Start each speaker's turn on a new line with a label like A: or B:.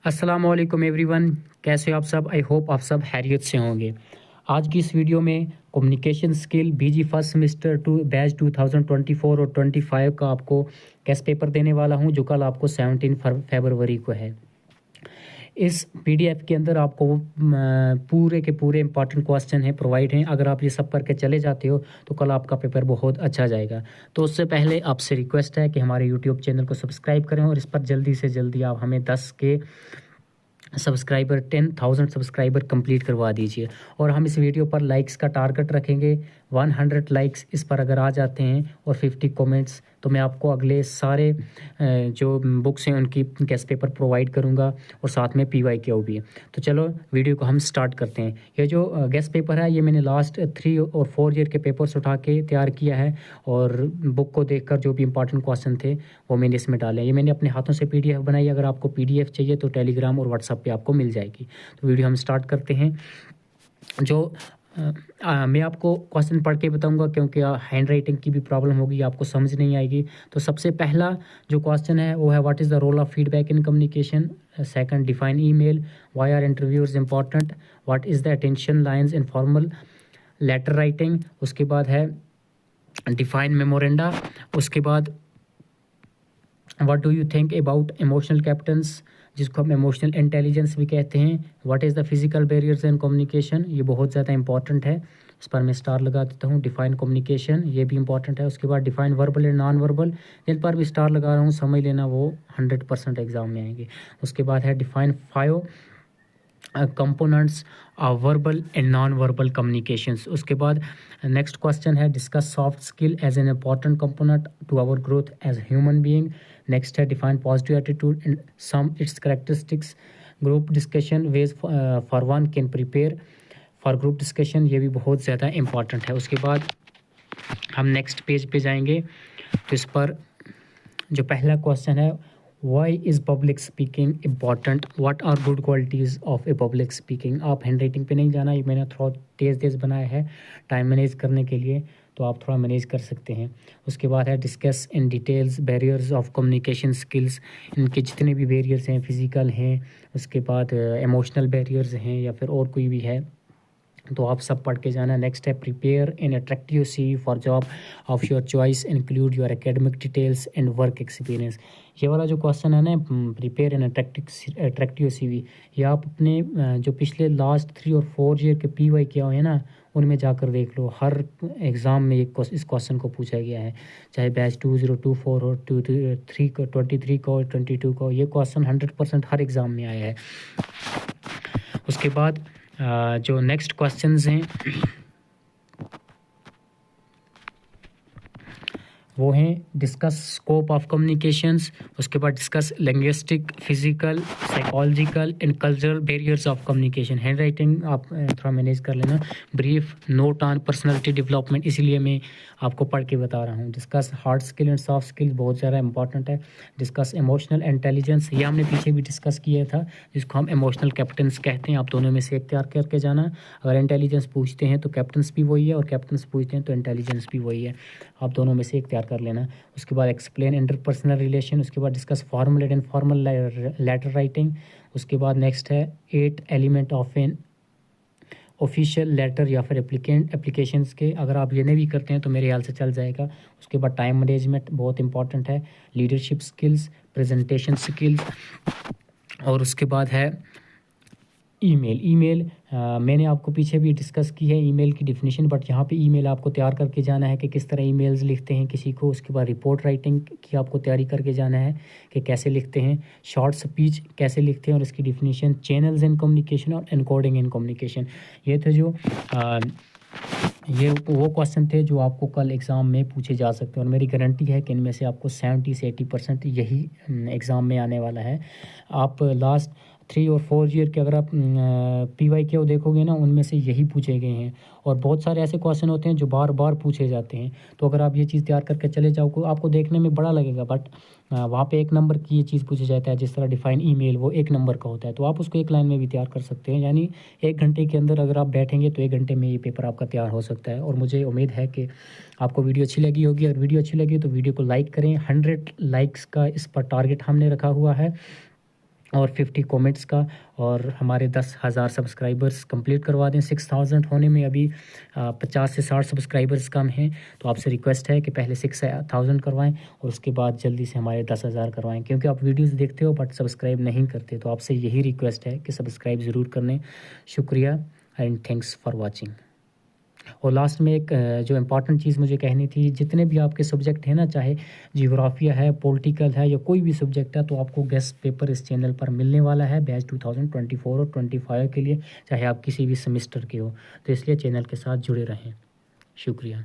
A: अस्सलाम वालेकुम एवरीवन, कैसे हो आप सब। आई होप आप सब खैरियत से होंगे। आज की इस वीडियो में कम्युनिकेशन स्किल बीजी फर्स्ट सेमेस्टर टू बैच 2024 और 25 का आपको टेस्ट पेपर देने वाला हूं, जो कल आपको 17 फरवरी को है। इस पीडीएफ के अंदर आपको पूरे के पूरे इंपॉर्टेंट क्वेश्चन हैं प्रोवाइड हैं। अगर आप ये सब करके चले जाते हो तो कल आपका पेपर बहुत अच्छा जाएगा। तो उससे पहले आपसे रिक्वेस्ट है कि हमारे यूट्यूब चैनल को सब्सक्राइब करें और इस पर जल्दी से जल्दी आप हमें 10,000 सब्सक्राइबर कंप्लीट करवा दीजिए। और हम इस वीडियो पर लाइक्स का टारगेट रखेंगे। 100 लाइक्स इस पर अगर आ जाते हैं और 50 कमेंट्स तो मैं आपको अगले सारे जो बुक्स हैं उनकी गेस्ट पेपर प्रोवाइड करूंगा और साथ में PYQ भी। तो चलो वीडियो को हम स्टार्ट करते हैं। ये जो गेस्ट पेपर है ये मैंने लास्ट 3 और 4 ईयर के पेपर्स उठा के तैयार किया है और बुक को देखकर जो भी इंपॉर्टेंट क्वेश्चन थे वो मैंने इसमें डाले हैं। ये मैंने अपने हाथों से PDF बनाई। अगर आपको PDF चाहिए तो टेलीग्राम और व्हाट्सएप पे आपको मिल जाएगी। तो वीडियो हम स्टार्ट करते हैं। जो मैं आपको क्वेश्चन पढ़ के बताऊंगा क्योंकि हैंड राइटिंग की भी प्रॉब्लम होगी, आपको समझ नहीं आएगी। तो सबसे पहला जो क्वेश्चन है वो है what is the role of feedback in communication. Second, define email, why are interviews important, what is the attention lines in formal letter writing. उसके बाद है डिफाइन मेमोरेंडा। उसके बाद what do you think about emotional captains, जिसको हम emotional intelligence भी कहते हैं। What is the physical barriers in communication, ये बहुत ज़्यादा इंपॉर्टेंट है, इस पर मैं स्टार लगा देता हूँ। डिफाइन कम्युनिकेशन, ये भी इंपॉर्टेंट है। उसके बाद define verbal and non verbal, इन पर भी स्टार लगा रहा हूँ, समझ लेना, वो 100% एग्जाम में आएंगे। उसके बाद है define 5 components of verbal and non verbal communications. उसके बाद नेक्स्ट क्वेश्चन है discuss soft skill as an important component to our growth as human being. Next है define positive attitude and some its characteristics. Group discussion ways for one can prepare for group discussion, ये भी बहुत ज़्यादा important है। उसके बाद हम next page पे जाएंगे। तो इस पर जो पहला क्वेश्चन है why is public speaking important, what are good qualities of a public speaking. आप हैंड राइटिंग पे नहीं जाना, ये मैंने थोड़ा तेज़ बनाया है टाइम मैनेज करने के लिए, तो आप थोड़ा मैनेज कर सकते हैं। उसके बाद है discuss in details barriers of communication skills, इनके जितने भी बैरियर्स हैं, फिजिकल हैं, उसके बाद इमोशनल बैरियर्स हैं या फिर और कोई भी है, तो आप सब पढ़ के जाना। नेक्स्ट है prepare in attractive CV for job of your choice, include your academic details and work experience. ये वाला जो क्वेश्चन है ना, प्रिपेयर इन अट्रैक्टिव CV, ये आप अपने जो पिछले लास्ट 3 और 4 ईयर के PYQ है ना, उनमें जाकर देख लो। हर एग्ज़ाम में इस क्वेश्चन को पूछा गया है, चाहे बैच 2024 हो, 23 को, 23 को, 22 को, ये क्वेश्चन 100% हर एग्ज़ाम में आया है। उसके बाद जो नेक्स्ट क्वेश्चंस हैं वो हैं डिस्कस स्कोप ऑफ कम्युनिकेशंस। उसके बाद discuss linguistic, physical, psychological and cultural barriers of communication. Hand writing आप थोड़ा मैनेज कर लेना। Brief note on personality development, इसीलिए मैं आपको पढ़ के बता रहा हूँ। Discuss hard skill and soft skill, बहुत ज़्यादा इंपॉर्टेंट है। डिस्कस इमोशनल इंटेलिजेंस, ये हमने पीछे भी डिस्कस किया था, जिसको हम इमोशनल कैप्टन्स कहते हैं। आप दोनों में से एक तैयार करके जाना। अगर इंटेलिजेंस पूछते हैं तो कैप्टन्स भी वही है और कैप्टन्स पूछते हैं तो इंटेलिजेंस भी वही है, आप दोनों में से एक तैयार कर लेना। उसके बाद एक्सप्लेन इंटरपर्सनल रिलेशन। उसके बाद discuss formal and informal letter writing. उसके बाद नेक्स्ट है 8 element of an official letter या फिर एप्लीकेशंस के। अगर आप ये नहीं भी करते हैं तो मेरे ख्याल से चल जाएगा। उसके बाद टाइम मैनेजमेंट बहुत इंपॉर्टेंट है। लीडरशिप स्किल्स, प्रेजेंटेशन स्किल्स, और उसके बाद है ईमेल। मैंने आपको पीछे भी डिस्कस की है ईमेल की डिफिनीशन, बट यहाँ पे ईमेल आपको तैयार करके जाना है कि किस तरह ईमेल्स लिखते हैं किसी को। उसके बाद रिपोर्ट राइटिंग की आपको तैयारी करके जाना है कि कैसे लिखते हैं। शॉर्ट स्पीच कैसे लिखते हैं और इसकी डिफिनीशन। चैनल्स इन कम्युनिकेशन और एनकोडिंग इन कम्युनिकेशन, ये थे जो ये वो क्वेश्चन थे जो आपको कल एग्ज़ाम में पूछे जा सकते हैं। और मेरी गारंटी है कि इनमें से आपको 70 से 80% यही एग्ज़ाम में आने वाला है। आप लास्ट 3 और 4 ईयर के अगर आप PYQ देखोगे ना, उनमें से यही पूछे गए हैं। और बहुत सारे ऐसे क्वेश्चन होते हैं जो बार बार पूछे जाते हैं। तो अगर आप ये चीज़ तैयार करके चले जाओ, आपको देखने में बड़ा लगेगा, बट वहाँ पे 1 नंबर की ये चीज़ पूछी जाता है। जिस तरह डिफाइन ईमेल, वो 1 नंबर का होता है, तो आप उसको 1 लाइन में भी तैयार कर सकते हैं। यानी 1 घंटे के अंदर अगर आप बैठेंगे तो 1 घंटे में ये पेपर आपका तैयार हो सकता है। और मुझे उम्मीद है कि आपको वीडियो अच्छी लगी होगी। अगर वीडियो अच्छी लगी तो वीडियो को लाइक करें। 100 लाइक्स का इस पर टारगेट हमने रखा हुआ है। और 50 कमेंट्स का, और हमारे 10,000 सब्सक्राइबर्स कंप्लीट करवा दें। 6000 होने में अभी 50 से 60 सब्सक्राइबर्स कम हैं, तो आपसे रिक्वेस्ट है कि पहले 6000 करवाएं और उसके बाद जल्दी से हमारे 10,000 करवाएं, क्योंकि आप वीडियोस देखते हो बट सब्सक्राइब नहीं करते, तो आपसे यही रिक्वेस्ट है कि सब्सक्राइब ज़रूर कर लें। शुक्रिया एंड थैंक्स फॉर वॉचिंग। और लास्ट में एक जो इम्पॉर्टेंट चीज़ मुझे कहनी थी, जितने भी आपके सब्जेक्ट हैं ना, चाहे जियोग्राफिया है, पॉलिटिकल है, या कोई भी सब्जेक्ट है, तो आपको गेस्ट पेपर इस चैनल पर मिलने वाला है बैच 2024 और 25 के लिए, चाहे आप किसी भी सेमेस्टर के हो। तो इसलिए चैनल के साथ जुड़े रहें। शुक्रिया।